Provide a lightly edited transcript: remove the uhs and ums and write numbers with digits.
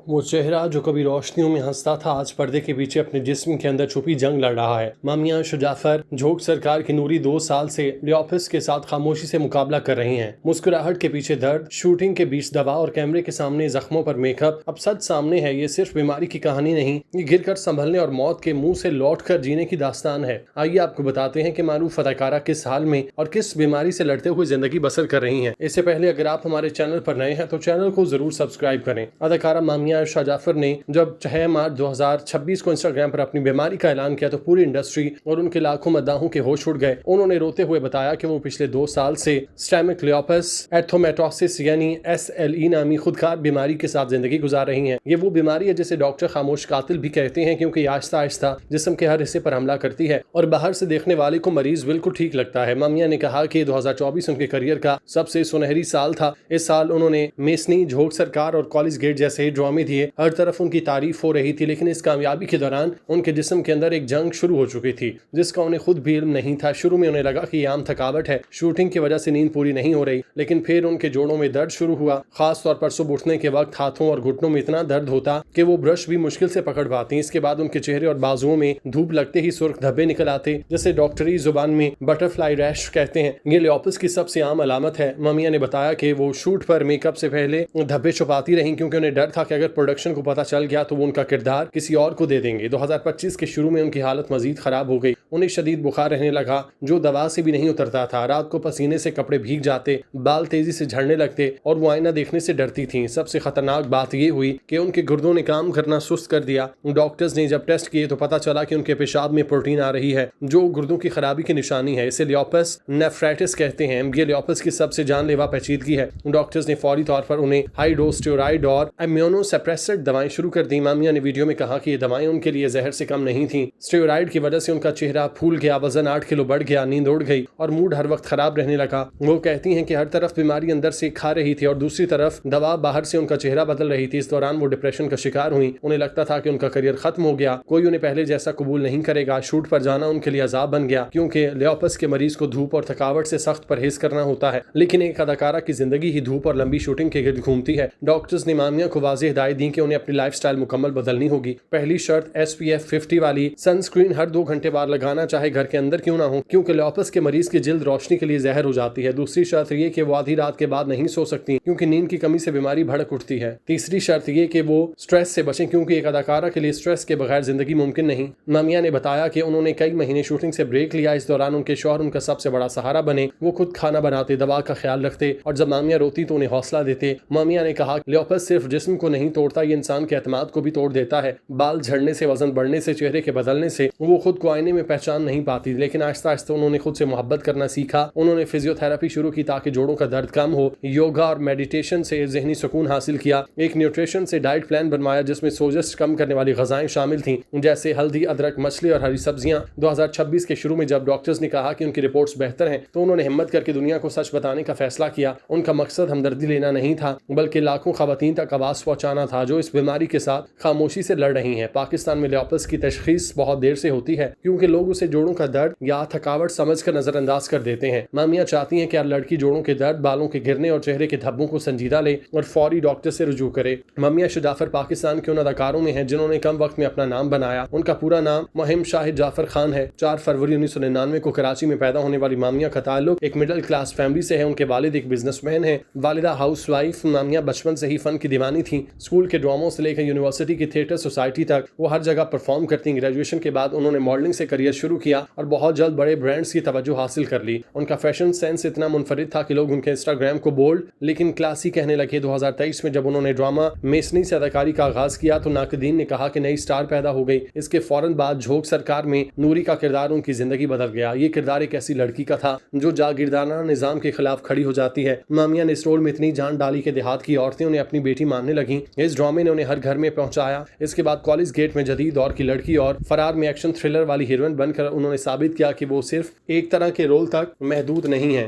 وہ چہرہ جو کبھی روشنیوں میں ہنستا تھا آج پردے کے پیچھے اپنے جسم کے اندر چھپی جنگ لڑ رہا ہے۔ مامیہ عائشہ جعفر جھوک سرکار کی نوری 2 سال سے لیوپس کے ساتھ خاموشی سے مقابلہ کر رہی ہیں۔ مسکراہٹ کے پیچھے درد، شوٹنگ کے بیچ دوا اور کیمرے کے سامنے زخموں پر میک اپ۔ اب سچ سامنے ہے، یہ صرف بیماری کی کہانی نہیں، یہ گر کر سنبھلنے اور موت کے منہ سے لوٹ کر جینے کی داستان ہے۔ آئیے آپ کو بتاتے ہیں کہ معروف اداکارہ کس حال میں اور کس بیماری سے لڑتے ہوئے زندگی بسر کر رہی ہیں۔ اس سے پہلے اگر آپ ہمارے چینل پر نئے ہیں تو چینل کو ضرور سبسکرائب کریں۔ اداکارہ مامیہ عائشہ جعفر نے جب 6 مارچ 2026 کو انسٹاگرام پر اپنی بیماری کا اعلان کیا تو پوری انڈسٹری اور ان کے لاکھوں مداحوں کے ہوش اڑ گئے۔ انہوں نے روتے ہوئے بتایا کہ وہ پچھلے 2 سال سے سسٹیمک لیوپس ایرتھومیٹوسس یعنی SLE نامی خودکار بیماری کے ساتھ زندگی گزار رہی ہیں۔ یہ وہ بیماری ہے جسے ڈاکٹر خاموش قاتل بھی کہتے ہیں، کیونکہ یہ آہستہ آہستہ جسم کے ہر حصے پر حملہ کرتی ہے اور باہر سے دیکھنے والے کو مریض بالکل ٹھیک لگتا ہے۔ مامیہ نے کہا کہ 2024 ان کے کیریئر کا سب سے سنہری سال تھا۔ اس سال انہوں نے میسنی، جھوک سرکار اور کالج گیٹ جیسے ڈرامے دیے۔ ہر طرف ان کی تعریف ہو رہی تھی، لیکن اس کامیابی کے دوران ان کے جسم کے اندر ایک جنگ شروع ہو چکی تھی جس کا انہیں خود بھی علم نہیں تھا۔ شروع میں انہیں لگا کہ یہ عام تھکاوٹ ہے، شوٹنگ کی وجہ سے نیند پوری نہیں ہو رہی، لیکن پھر ان کے جوڑوں میں درد شروع ہوا۔ خاص طور پر صبح اٹھنے کے وقت ہاتھوں اور گھٹنوں میں اتنا درد ہوتا کہ وہ برش بھی مشکل سے پکڑ پاتی۔ اس کے بعد ان کے چہرے اور بازوؤں میں دھوپ لگتے ہی سرخ دھبے نکل آتے، جسے ڈاکٹری زبان میں بٹر فلائی ریش کہتے ہیں۔ یہ لیوپس کی سب سے عام علامت ہے۔ مامیہ نے بتایا کہ وہ شوٹ پر میک اپ سے پہلے دھبے چھپاتی رہیں، کیونکہ انہیں ڈر تھا کہ اگر پروڈکشن کو پتہ چل گیا تو وہ ان کا کردار کسی اور کو دے دیں گے۔ 2025 کے شروع میں ان کی حالت مزید خراب ہو گئی۔ انہیں شدید بخار رہنے لگا جو دوا سے بھی نہیں اترتا تھا۔ رات کو پسینے سے کپڑے بھیگ جاتے، بال تیزی سے جھڑنے لگتے اور وہ آئینہ دیکھنے سے ڈرتی تھیں۔ سب سے خطرناک بات یہ ہوئی کہ ان کے گردوں نے کام کرنا سست کر دیا۔ ڈاکٹرز نے جب ٹیسٹ کیے تو پتہ چلا کہ ان کے پیشاب میں پروٹین آ رہی ہے جو گردوں کی خرابی کی نشانی ہے۔ اسے لیوپس نیفرائٹس کہتے ہیں۔ یہ لیوپس کی سب سے جان لیوا پیچیدگی ہے۔ ڈاکٹرز نے فوری طور پر انہیں ہائی ڈوز اسٹیرائڈ اور امیونو سپریسنٹ دوائیں شروع کر دی۔ مامیہ نے ویڈیو میں کہا کہ یہ دوائیں ان کے لیے زہر سے کم نہیں تھیں۔ اسٹیرائڈ کی وجہ سے ان کا چہرہ پھول گیا، وزن 8 کلو بڑھ گیا، نیند اڑ گئی اور موڈ ہر وقت خراب رہنے لگا۔ وہ کہتی ہیں کہ ہر طرف بیماری اندر سے کھا رہی تھی اور دوسری طرف دوا باہر سے ان کا چہرہ بدل رہی تھی۔ اس دوران وہ ڈپریشن کا شکار ہوئی۔ انہیں لگتا تھا کہ ان کا کیریئر ختم ہو گیا، کوئی انہیں پہلے جیسا قبول نہیں کرے گا۔ شوٹ پر جانا ان کے لیے عذاب بن گیا، کیونکہ لیوپس کے مریض کو دھوپ اور تھکاوٹ سے سخت پرہیز کرنا ہوتا ہے، لیکن ایک اداکارہ کی زندگی ہی دھوپ اور لمبی شوٹنگ کے گرد گھومتی ہے۔ ڈاکٹرز نے مامیہ کو واضح ہدایت دی کہ انہیں اپنی لائف سٹائل مکمل بدلنی ہوگی۔ پہلی شرط SPF 50 والی سن اسکرین ہر 2 گھنٹے بعد لگانا، چاہے گھر کے اندر کیوں نہ ہو، کیونکہ لیوپس کے مریض کی جلد روشنی کے لیے زہر ہو جاتی ہے۔ دوسری شرط یہ کہ وہ آدھی رات کے بعد نہیں سو سکتی، کیونکہ نیند کی کمی سے بیماری بھڑک اٹھتی ہے۔ تیسری شرط یہ کہ وہ سٹریس سے بچیں، کیونکہ ایک اداکارہ کے لیے سٹریس کے بغیر زندگی ممکن نہیں۔ مامیہ نے بتایا کہ انہوں نے کئی مہینے شوٹنگ سے بریک لیا۔ اس دوران ان کے شوہر ان کا سب سے بڑا سہارا بنے۔ وہ خود کھانا بناتے، دوا کا خیال رکھتے اور جب مامیہ روتی تو انہیں حوصلہ دیتے۔ مامیہ نے کہا کہ لیوپس صرف جسم کو نہیں توڑتا، یہ انسان کے اعتماد کو بھی توڑ دیتا ہے۔ بال جھڑنے سے، وزن بڑھنے سے، چہرے کے بدلنے سے وہ خود کو آئینے میں پہچان نہیں پاتی، لیکن آہستہ آہستہ انہوں نے خود سے محبت کرنا سیکھا۔ انہوں نے فزیو تھراپی شروع کی تاکہ جوڑوں کا درد کم ہو، یوگا اور میڈیٹیشن سے ذہنی سکون حاصل کیا، ایک نیوٹریشن سے ڈائٹ پلان بنوایا جس میں سوزش کم کرنے والی غذائیں شامل تھیں جیسے ہلدی، ادرک، مچھلی اور ہری سبزیاں۔ 2026 کے شروع میں جب ڈاکٹرز نے کہا کہ ان کی رپورٹس بہتر ہیں تو انہوں نے ہمت کر کے دنیا کو سچ بتانے کا فیصلہ کیا۔ ان کا مقصد ہمدردی لینا نہیں تھا، بلکہ لاکھوں خواتین تک آواز پہنچانا تھا جو اس بیماری کے ساتھ خاموشی سے لڑ رہی ہیں۔ پاکستان میں لیوپس کی تشخیص بہت دیر سے ہوتی ہے، کیونکہ لوگ اسے جوڑوں کا درد یا تھکاوٹ سمجھ کر نظر انداز کر دیتے ہیں۔ مامیہ چاہتی ہیں کہ ہر لڑکی جوڑوں کے درد، بالوں کے گرنے اور چہرے کے دھبوں کو سنجیدہ لے اور فوری ڈاکٹر سے رجوع کرے۔ مامیہ عائشہ جعفر پاکستان کے ان اداکاروں میں ہیں جنہوں نے کم وقت میں اپنا نام بنایا۔ ان کا پورا نام مہم شاہد جعفر خان ہے۔ 4 فروری 1999 کو کراچی میں پیدا ہونے والی مامیہ کا تعلق ایک مڈل کلاس فیملی سے ہے۔ ان کے والد ایک بزنس مین ہیں، والدہ ہاؤس وائف۔ مامیہ بچپن سے ہی فن کی دیوانی تھیں۔ اسکول کے ڈراموں سے لے کر یونیورسٹی کی تھیٹر سوسائٹی تک وہ ہر جگہ پرفارم کرتی۔ گریجویشن کے بعد انہوں نے ماڈلنگ سے کریئر شروع کیا اور بہت جلد بڑے برانڈز کی توجہ حاصل کر لی۔ ان کا فیشن سینس اتنا منفرد تھا کہ لوگ ان کے انسٹاگرام کو بولڈ لیکن کلاسی کہنے لگے۔ 2023 میں جب انہوں نے ڈرامہ میسنی سے اداکاری کا آغاز کیا تو ناقدین نے کہا کہ نئی سٹار پیدا ہو گئی۔ اس کے فوراً بعد جھوک سرکار میں نوری کا کردار ان کی زندگی بدل گیا۔ یہ کردار ایک ایسی لڑکی کا تھا جو جاگیردارانہ نظام کے خلاف کھڑی ہو جاتی ہے۔ مامیہ نے اس رول میں اتنی جان ڈالی کہ دیہات کی عورتیں انہیں اپنی بیٹی ماننے لگیں۔ اس ڈرامے نے انہیں ہر گھر میں پہنچایا۔ اس کے بعد کالج گیٹ میں جدید دور کی لڑکی اور فرار میں ایکشن تھرلر والی ہیروئن بن کر انہوں نے ثابت کیا کہ وہ صرف ایک طرح کے رول تک محدود نہیں ہیں۔